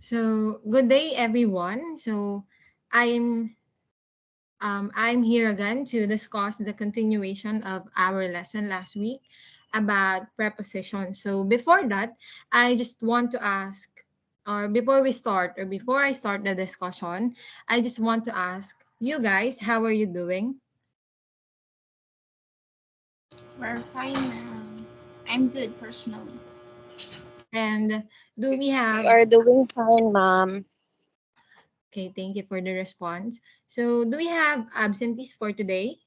So, good day, everyone. I'm here again to discuss the continuation of our lesson last week about prepositions. So, before that, I just want to ask, or before we start, or before I start the discussion, I just want to ask you guys, how are you doing? We're fine, ma'am. I'm good personally. And do we We have, are doing fine, ma'am. okay, thank you for the response. So, do we have absentees for today?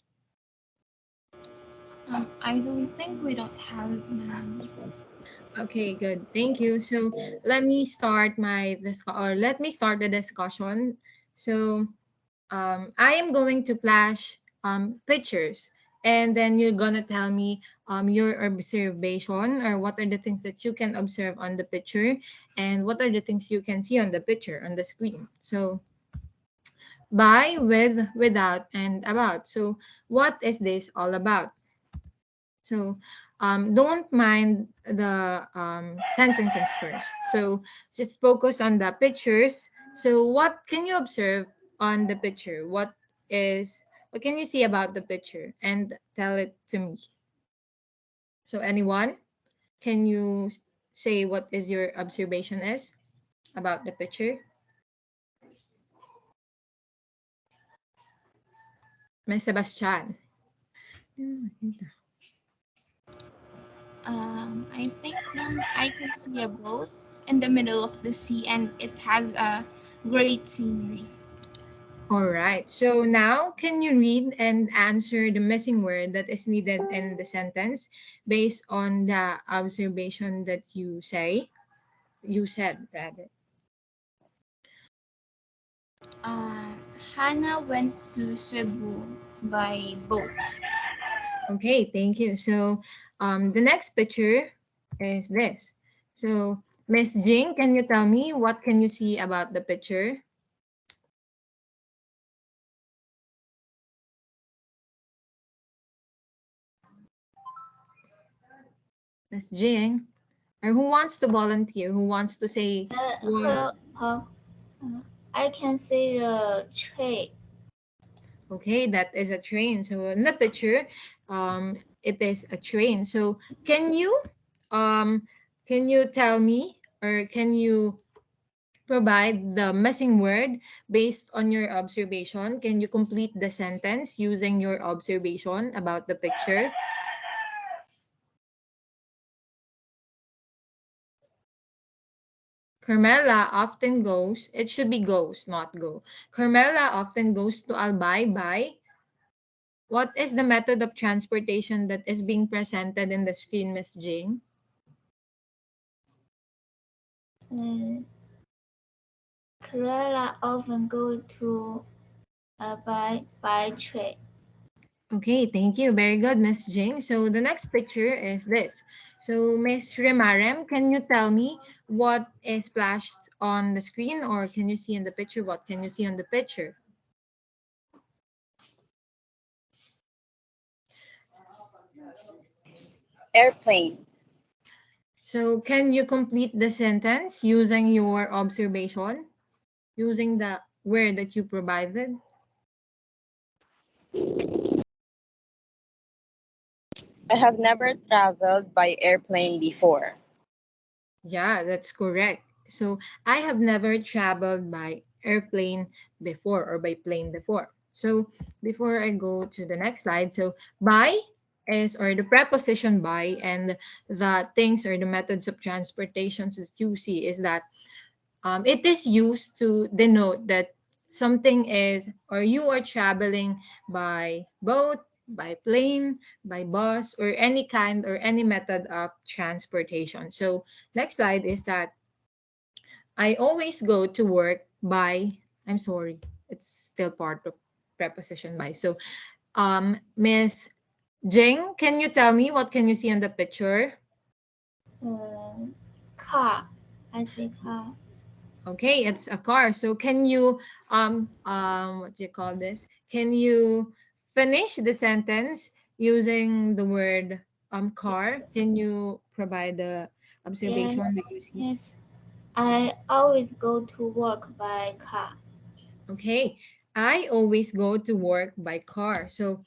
I don't think we don't have it, ma'am. Okay, good. Thank you. So let me start the discussion. So I am going to flash pictures, and then you're gonna tell me your observation, or what are the things that you can observe on the picture, and what are the things you can see on the picture on the screen. So by, with, without, and about. So what is this all about? So don't mind the sentences first. So just focus on the pictures. So what can you observe on the picture? What can you see about the picture? And tell it to me. So anyone, can you say what is your observation is about the picture? Miss Sebastian. I think, ma'am, I can see a boat in the middle of the sea and it has a great scenery. All right. So now, can you read and answer the missing word that is needed in the sentence based on the observation that you said rather. Uh, Hannah went to Cebu by boat. Okay, thank you. So, the next picture is this. So, Miss Jing, can you tell me what can you see about the picture? Miss Jing, or who wants to volunteer? Who wants to say what? How I can see the tree. Okay, that is a train. So in the picture, it is a train. So um, can you tell me, or can you provide the missing word based on your observation? Can you complete the sentence using your observation about the picture? Carmela often goes, it should be goes, not go. Carmela often goes to Albay by, what is the method of transportation that is being presented in the screen, Miss Jing? Um, Clara often go to by train. Okay, thank you. Very good, Miss Jing. So the next picture is this. So Miss Remarem, can you tell me what is flashed on the screen, or can you see in the picture? What can you see on the picture? Airplane. So can you complete the sentence using your observation, using the word that you provided? I have never traveled by airplane before. Yeah, that's correct. So I have never traveled by airplane before, or by plane before. So before I go to the next slide, so by is, or the preposition by, and the things or the methods of transportations that you see is that it is used to denote that something is, or you are traveling by boat, by plane, by bus, or any kind or any method of transportation. So next slide is that I always go to work by, I'm sorry, it's still part of preposition by. So Miss Jing, can you tell me what can you see on the picture? Um, Car. I see car. Okay, it's a car. So can you what do you call this? Can you finish the sentence using the word car? Can you provide the Yeah. observation that you see? Yes. I always go to work by car. Okay. I always go to work by car. So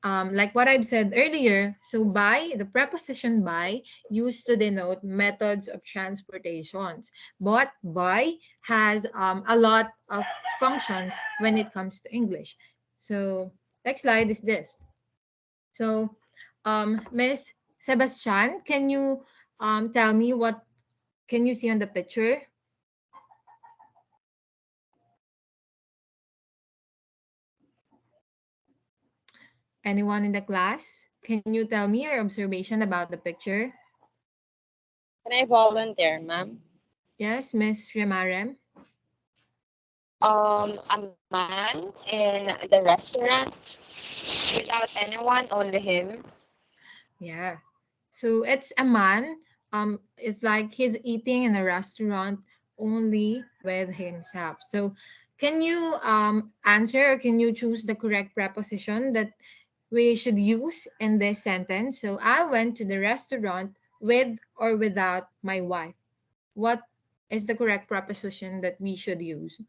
like what I've said earlier, so by, the preposition by, used to denote methods of transportations. But by has a lot of functions when it comes to English. So next slide is this. So Miss Sebastian, can you tell me what can you see on the picture? Anyone in the class? Can you tell me your observation about the picture? Can I volunteer, ma'am? Yes, Miss Remarem? A man in the restaurant without anyone, only him. Yeah. So it's a man. It's like he's eating in a restaurant only with himself. So can you answer, or can you choose the correct preposition that we should use in this sentence? So I went to the restaurant with or without my wife. What is the correct preposition that we should use?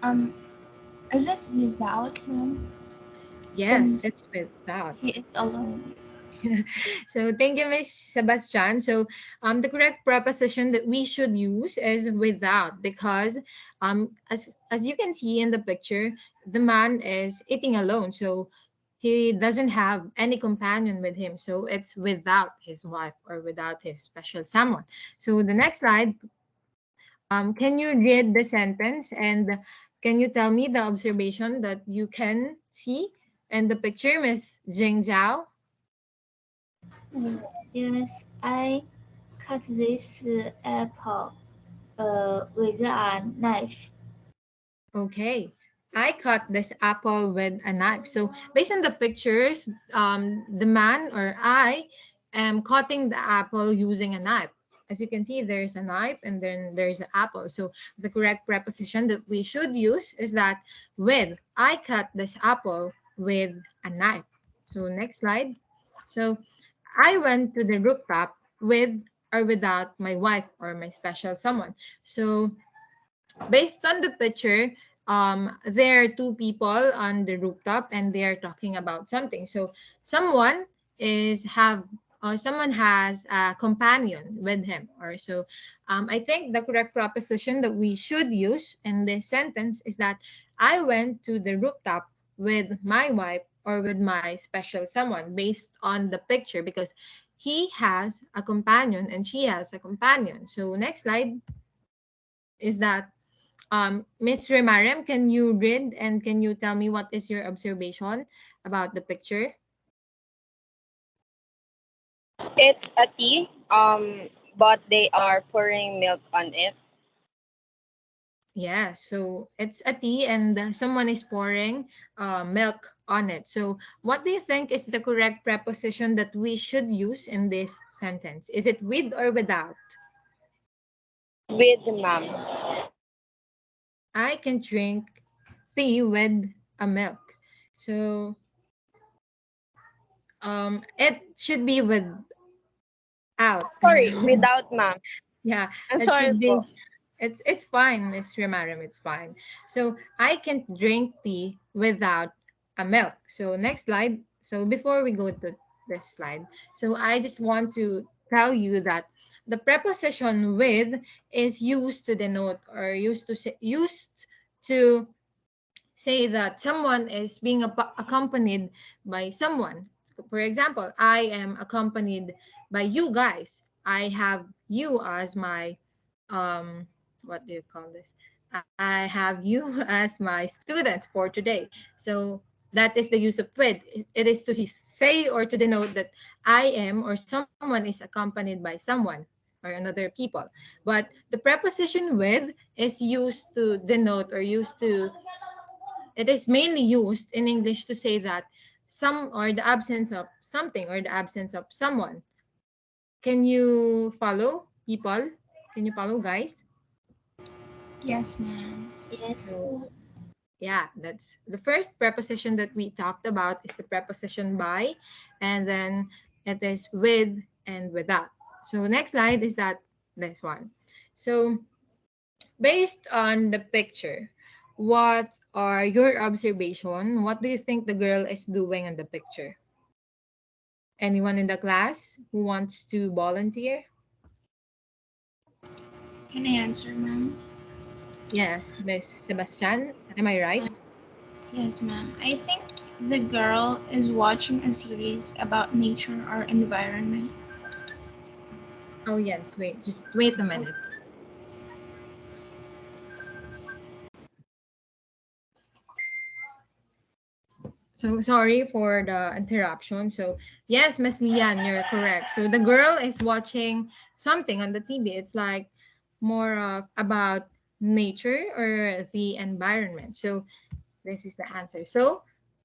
Um, is it without, ma'am? Yes, Since it's without. he is alone. So thank you, Miss Sebastian. So the correct preposition that we should use is without, because as you can see in the picture, the man is eating alone. So he doesn't have any companion with him. So it's without his wife or without his special someone. So the next slide, can you read the sentence, and can you tell me the observation that you can see in the picture, Miss Jing Zhao? Yes, I cut this apple with a knife. Okay. I cut this apple with a knife. So based on the pictures, the man or I am cutting the apple using a knife. As you can see, there's a knife and then there's an apple. So the correct preposition that we should use is that with. I cut this apple with a knife. So next slide. So I went to the rooftop with or without my wife or my special someone. So based on the picture, there are two people on the rooftop and they are talking about something. So someone is have someone has a companion with him, or so. I think the correct proposition that we should use in this sentence is that I went to the rooftop with my wife or with my special someone, based on the picture, because he has a companion and she has a companion. So next slide is that Miss Remarem, can you read and can you tell me what is your observation about the picture? It's a tea, but they are pouring milk on it. Yeah, so it's a tea and someone is pouring milk on it. So, what do you think is the correct preposition that we should use in this sentence? Is it with or without? With ma'am. I can drink tea with a milk. So, it should be without. Sorry, without ma'am. Yeah, I'm it sorry should be. po. It's fine, Miss Rimarim. It's fine. So I can drink tea without a milk. So next slide. So before we go to this slide, so I just want to tell you that the preposition with is used to denote, or used to say that someone is being accompanied by someone. For example, I am accompanied by you guys. I have you as my what do you call this? I have you as my students for today. So that is the use of with. It is to say or to denote that I am or someone is accompanied by someone or another people. But the preposition with is used to denote, or used to, it is mainly used in English to say that some, or the absence of something, or the absence of someone. Can you follow, people? Can you follow, guys? Yes, ma'am. Yes, So Yeah, that's the first preposition that we talked about is the preposition by, and then it is with and without. So next slide is that this one. So based on the picture, what are your observation? What do you think the girl is doing in the picture? Anyone in the class who wants to volunteer? Can I answer, ma'am? Yes, Miss Sebastian. Am I right? Yes, ma'am. I think the girl is watching a series about nature or environment. Oh yes. Wait, just wait a minute. So sorry for the interruption. So yes, Miss Lian, you're correct. So the girl is watching something on the TV. It's like more of about nature or the environment. So this is the answer. So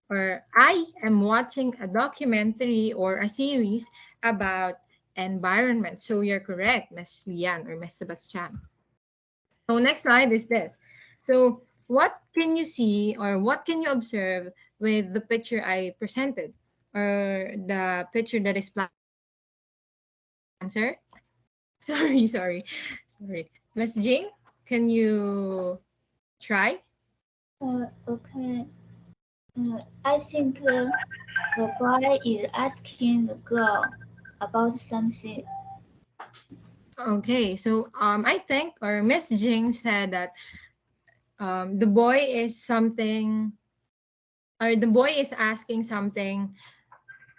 or I am watching a documentary or a series about environment. So you're correct, Miss Lian or Miss Sebastian. So next slide is this. So what can you see or what can you observe with the picture I presented or the picture that is planted? Can you answer? Sorry. Miss Jing, can you try? Okay. I think the boy is asking the girl about something. Okay, so I think or Miss Jing said that the boy is something or the boy is asking something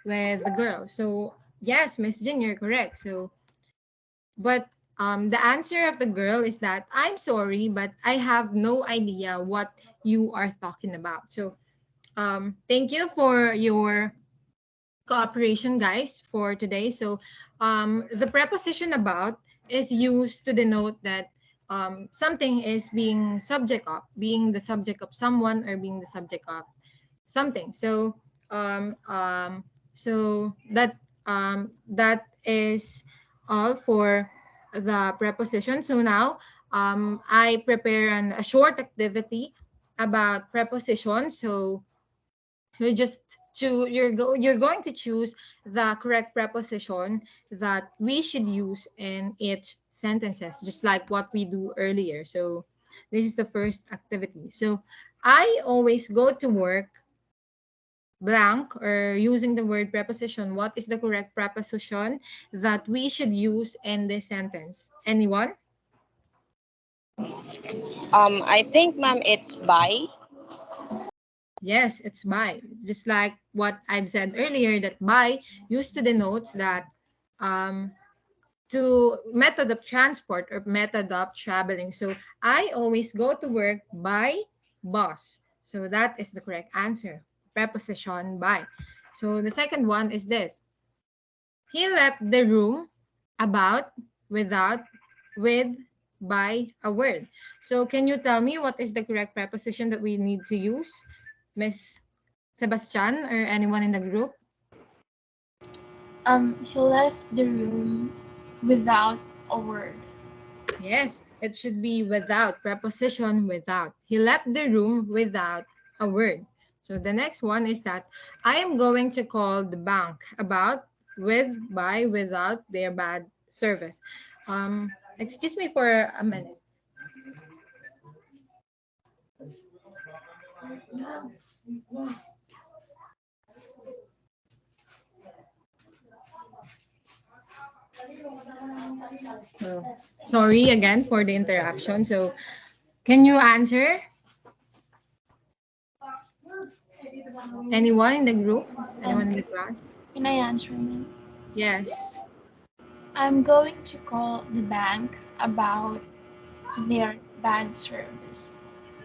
with the girl. So yes, Miss Jing, you're correct. So but the answer of the girl is that I'm sorry, but I have no idea what you are talking about. So thank you for your cooperation, guys, for today. So the preposition about is used to denote that something is being subject of, being the subject of someone or being the subject of something. Um, um, so that is all for the preposition. So now I prepare a short activity about prepositions. So you're going to choose the correct preposition that we should use in each sentences, just like what we do earlier. So this is the first activity. So I always go to work blank or using the word preposition. What is the correct preposition that we should use in this sentence? Anyone? I think, ma'am, it's by. Yes, it's by. Just like what I've said earlier, that by used to denotes that um, to method of transport or method of traveling. So I always go to work by bus. So that is the correct answer. Preposition by. So the second one is this. He left the room about, without, with, by a word. So can you tell me what is the correct preposition that we need to use? Miss Sebastian or anyone in the group? He left the room without a word. Yes, it should be without, preposition without. He left the room without a word. So the next one is that I am going to call the bank about, with, by, without their bad service. Excuse me for a minute. So, sorry again for the interruption. So can you answer? Anyone in the group? Anyone in the Okay. class? Can I answer, ma'am? Yes. I'm going to call the bank about their bad service.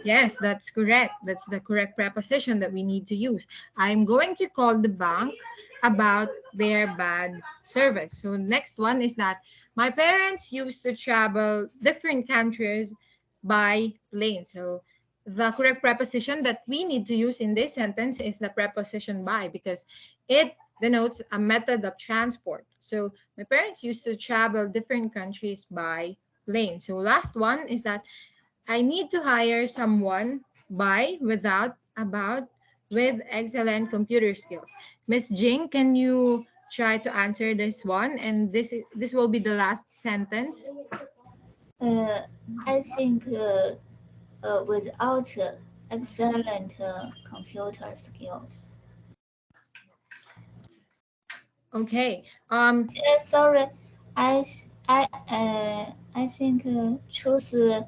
Yes, that's correct. That's the correct preposition that we need to use. I'm going to call the bank about their bad service. So next one is that my parents used to travel different countries by plane. So the correct preposition that we need to use in this sentence is the preposition by because it denotes a method of transport. So my parents used to travel different countries by plane. So last one is that I need to hire someone by, without, about, with excellent computer skills. Miss Jing, can you try to answer this one? And this will be the last sentence. Uh, I think without excellent computer skills. Okay. Sorry, I think choose with.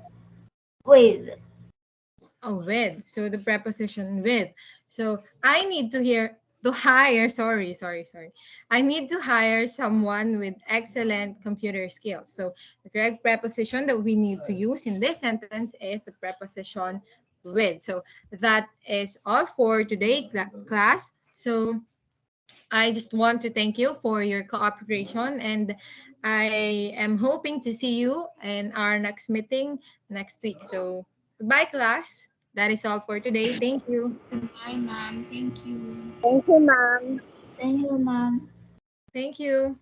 Oh, with. So the preposition with. So I need to hire, sorry. I need to hire someone with excellent computer skills. So the correct preposition that we need to use in this sentence is the preposition with. So that is all for today, class. So I just want to thank you for your cooperation, and I am hoping to see you in our next meeting next week. So goodbye, class. That is all for today. Thank you. Goodbye, ma'am. Thank you. Thank you, ma'am. Thank you, mom. Thank you.